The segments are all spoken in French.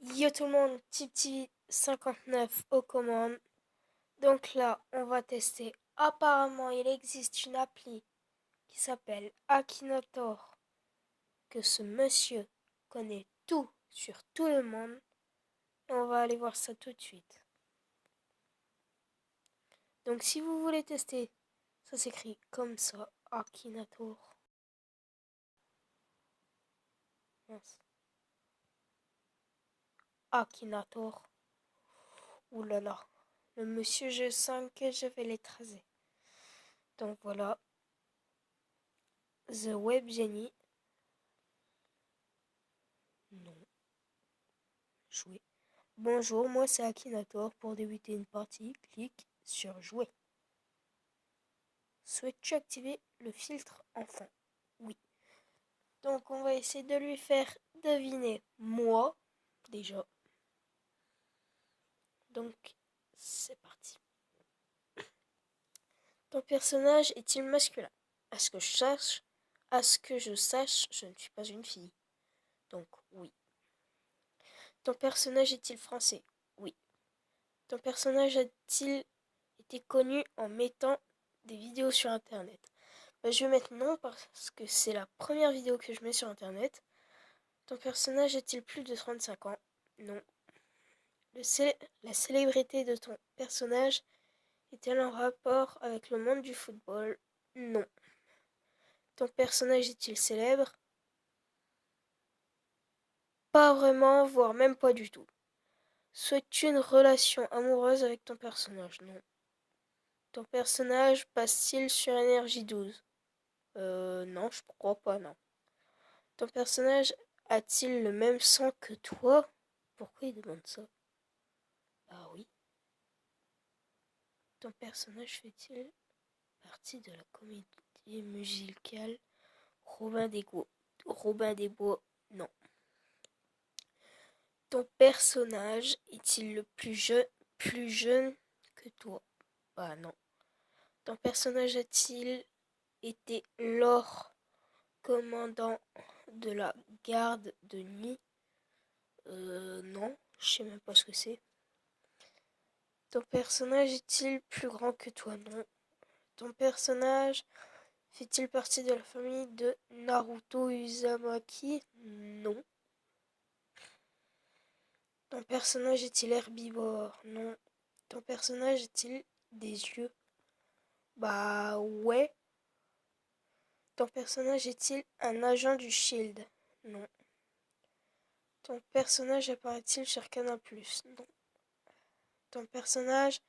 Yo tout le monde, Tipti59 aux commandes. Donc là, on va tester. Apparemment, il existe une appli qui s'appelle Akinator, que ce monsieur connaît tout sur tout le monde. Et on va aller voir ça tout de suite. Donc si vous voulez tester, ça s'écrit comme ça, Akinator. Mince. Akinator. Ouh là là. Le monsieur, je sens que je vais l'écraser. Donc voilà. The Web Genie. Non. Jouer. Bonjour, moi c'est Akinator. Pour débuter une partie, clique sur Jouer. Souhaites-tu activer le filtre enfant? Oui. Donc on va essayer de lui faire deviner moi, déjà. Donc c'est parti. Ton personnage est-il masculin? À ce que je sache, je ne suis pas une fille. Donc oui. Ton personnage est-il français? Oui. Ton personnage a-t-il été connu en mettant des vidéos sur internet? Je vais mettre non parce que c'est la première vidéo que je mets sur internet. Ton personnage a-t-il plus de 35 ans? Non. La célébrité de ton personnage est-elle en rapport avec le monde du football? Non. Ton personnage est-il célèbre? Pas vraiment, voire même pas du tout. Souhaites-tu une relation amoureuse avec ton personnage? Non. Ton personnage passe-t-il sur énergie 12? Non, je crois pas, non. Ton personnage a-t-il le même sang que toi? Pourquoi il demande ça? Ah oui. Ton personnage fait-il partie de la comédie musicale Robin des Bois? Robin des Bois, non. Ton personnage est-il le plus jeune que toi? Ah non. Ton personnage a-t-il été Lord commandant de la garde de nuit? Non, je sais même pas ce que c'est. Ton personnage est-il plus grand que toi? Non. Ton personnage fait-il partie de la famille de Naruto Uzumaki? Non. Ton personnage est-il herbivore? Non. Ton personnage a-t-il des yeux? Bah ouais. Ton personnage est-il un agent du Shield? Non. Ton personnage apparaît-il sur Canal+? Non. Ton personnage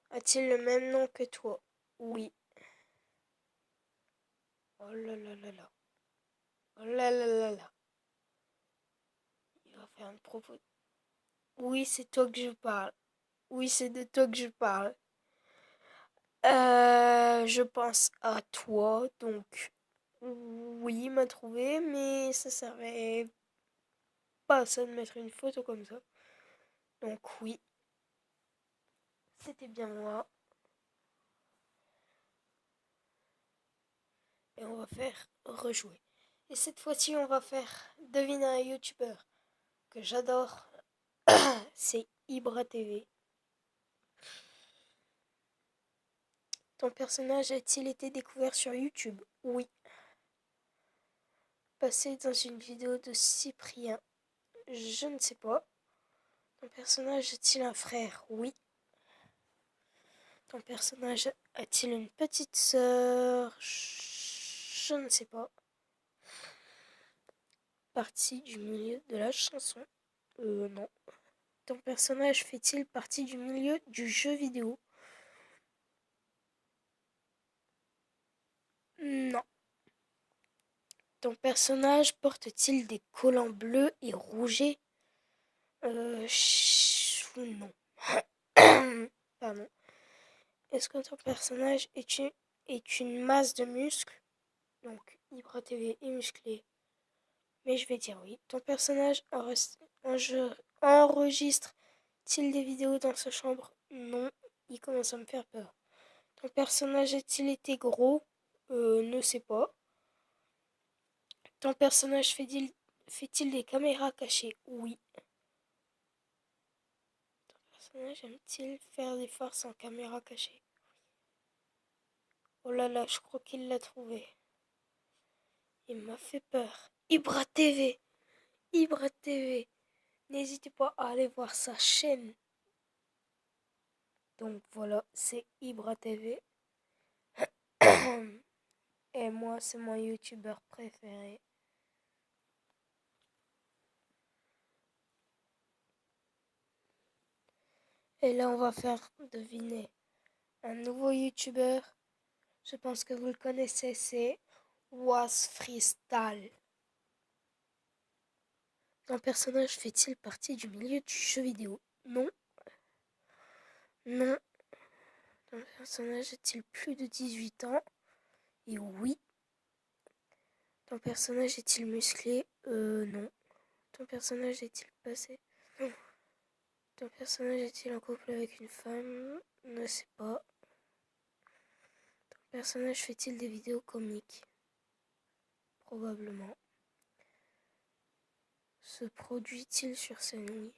a-t-il le même nom que toi? Oui. Oh là là là là. Oh là là là là. Il va faire une propos. Oui, c'est toi que je parle. Oui, c'est de toi que je parle. Je pense à toi, donc oui, il m'a trouvé, mais ça servait pas à ça de mettre une photo comme ça. Donc oui, c'était bien moi. Et on va faire rejouer. Et cette fois-ci, on va faire deviner un youtubeur que j'adore. C'est Ibra TV. Ton personnage a-t-il été découvert sur YouTube? Oui. Passé dans une vidéo de Cyprien? Je ne sais pas. Ton personnage a-t-il un frère? Oui. Ton personnage a-t-il une petite sœur? Je ne sais pas. Partie du milieu de la chanson? Non. Ton personnage fait-il partie du milieu du jeu vidéo? Non. Ton personnage porte-t-il des collants bleus et rougés? Non. Pardon. Est-ce que ton personnage est une masse de muscles? Donc, Ibra TV est musclé. Mais je vais dire oui. Ton personnage enregistre-t-il des vidéos dans sa chambre? Non. Il commence à me faire peur. Ton personnage a-t-il été gros? Ne sais pas. Ton personnage fait-il des caméras cachées? Oui. personnage aime-t-il faire des farces en caméra cachée? Oh là là, je crois qu'il l'a trouvé. Il m'a fait peur. Ibra TV. Ibra TV. N'hésitez pas à aller voir sa chaîne. Donc voilà, c'est Ibra TV. Et moi, c'est mon youtubeur préféré. Et là, on va faire deviner un nouveau youtubeur. Je pense que vous le connaissez, c'est Was Freestyle. Ton personnage fait-il partie du milieu du jeu vidéo? Non. Non. Ton personnage a-t-il plus de 18 ans? Et oui. Ton personnage est-il musclé? Non. Ton personnage est-il passé? Non. Ton personnage est-il en couple avec une femme? Ne sais pas. Ton personnage fait-il des vidéos comiques? Probablement. Se produit-il sur scène? Oui.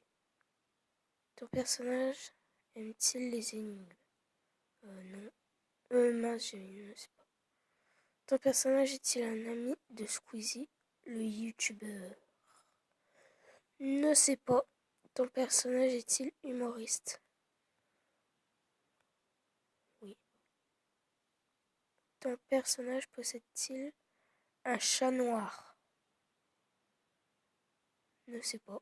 Ton personnage aime-t-il les énigmes? Non. Mince, je sais pas. Ton personnage est-il un ami de Squeezie, le youtubeur? Ne sais pas. Ton personnage est-il humoriste? Oui. Ton personnage possède-t-il un chat noir? Ne sais pas.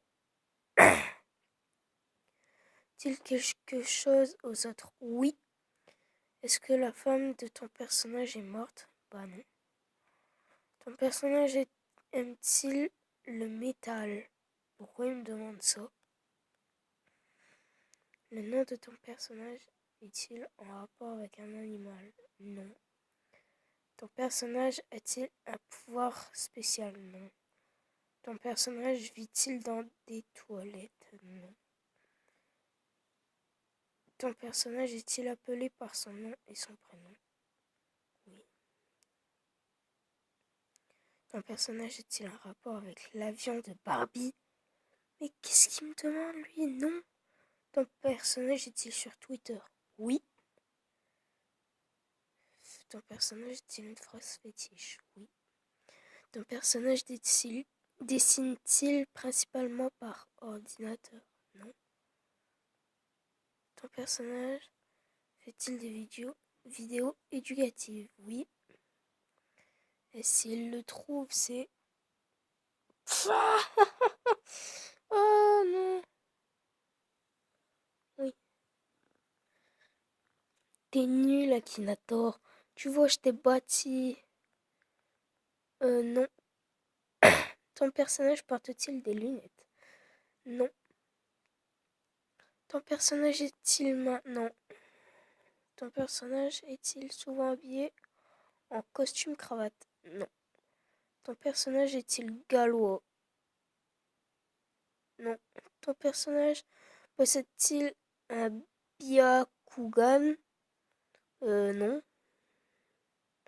Dit-il quelque chose aux autres? Oui. Est-ce que la femme de ton personnage est morte? Bah non. Ton personnage aime-t-il le métal? Pourquoi il me demande ça? Le nom de ton personnage est-il en rapport avec un animal? Non. Ton personnage a-t-il un pouvoir spécial? Non. Ton personnage vit-il dans des toilettes? Non. Ton personnage est-il appelé par son nom et son prénom? Oui. Ton personnage a-t-il un rapport avec l'avion de Barbie? Mais qu'est-ce qu'il me demande, lui? Non. Ton personnage est-il sur Twitter? Oui. Ton personnage est-il une phrase fétiche? Oui. Ton personnage dessine-t-il principalement par ordinateur? Non. Ton personnage fait-il des vidéos éducatives? Oui. Et s'il le trouve, c'est... Oh non. Oui. T'es nul, Akinator. Tu vois, je t'ai bâti. Non. Ton personnage porte-t-il des lunettes? Non. Ton personnage est-il maintenant? Ton personnage est-il souvent habillé en costume cravate? Non. Ton personnage est-il gallois? Non. Ton personnage possède-t-il un Byakugan? Non.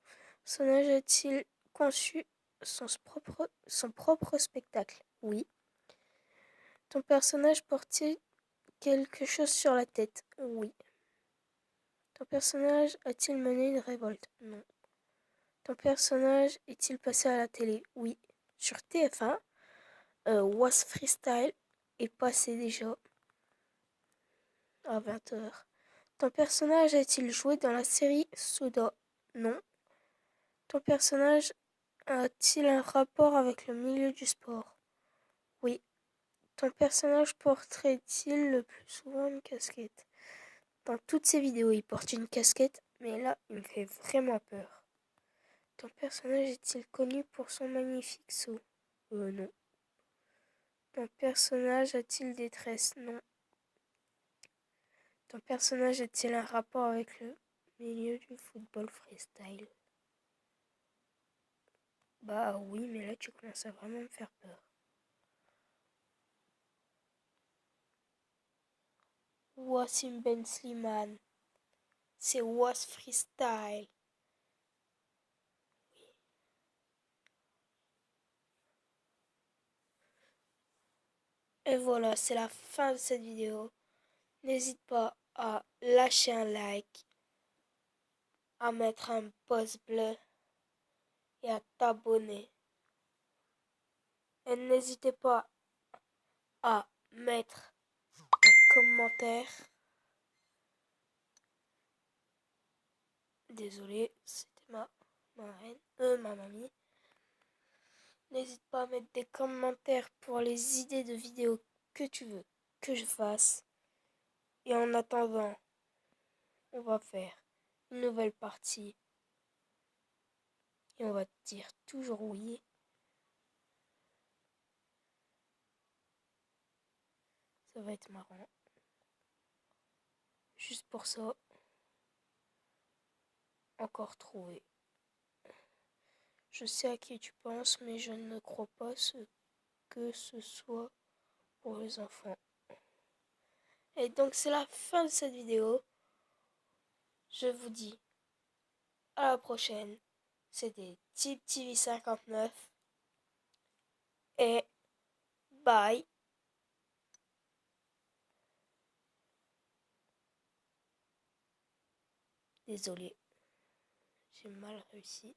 Ton personnage a-t-il conçu son propre spectacle? Oui. Ton personnage porte-t-il quelque chose sur la tête? Oui. Ton personnage a-t-il mené une révolte? Non. Ton personnage est-il passé à la télé? Oui. Sur TF1, Was Freestyle est passé déjà à 20h. Ton personnage a-t-il joué dans la série Soda? Non. Ton personnage a-t-il un rapport avec le milieu du sport? Oui. Ton personnage porterait-il le plus souvent une casquette? Dans toutes ses vidéos, il porte une casquette, mais là, il me fait vraiment peur. Ton personnage est-il connu pour son magnifique saut? Non. Ton personnage a-t-il des tresses? Non. Ton personnage a-t-il un rapport avec le milieu du football freestyle? Bah oui, mais là tu commences à vraiment me faire peur. Wassim Ben Slimane, c'est Was Freestyle. Et voilà, c'est la fin de cette vidéo. N'hésite pas à lâcher un like, à mettre un pouce bleu et à t'abonner. Et n'hésitez pas à mettre un commentaire. Désolé, c'était ma mamie. N'hésite pas à mettre des commentaires pour les idées de vidéos que tu veux que je fasse. Et en attendant, on va faire une nouvelle partie. Et on va te dire toujours oui. Ça va être marrant. Juste pour ça, encore trouvé. Je sais à qui tu penses, mais je ne crois pas que ce soit pour les enfants. Et donc c'est la fin de cette vidéo. Je vous dis à la prochaine. C'était Tip TV 59 et bye. Désolé, j'ai mal réussi.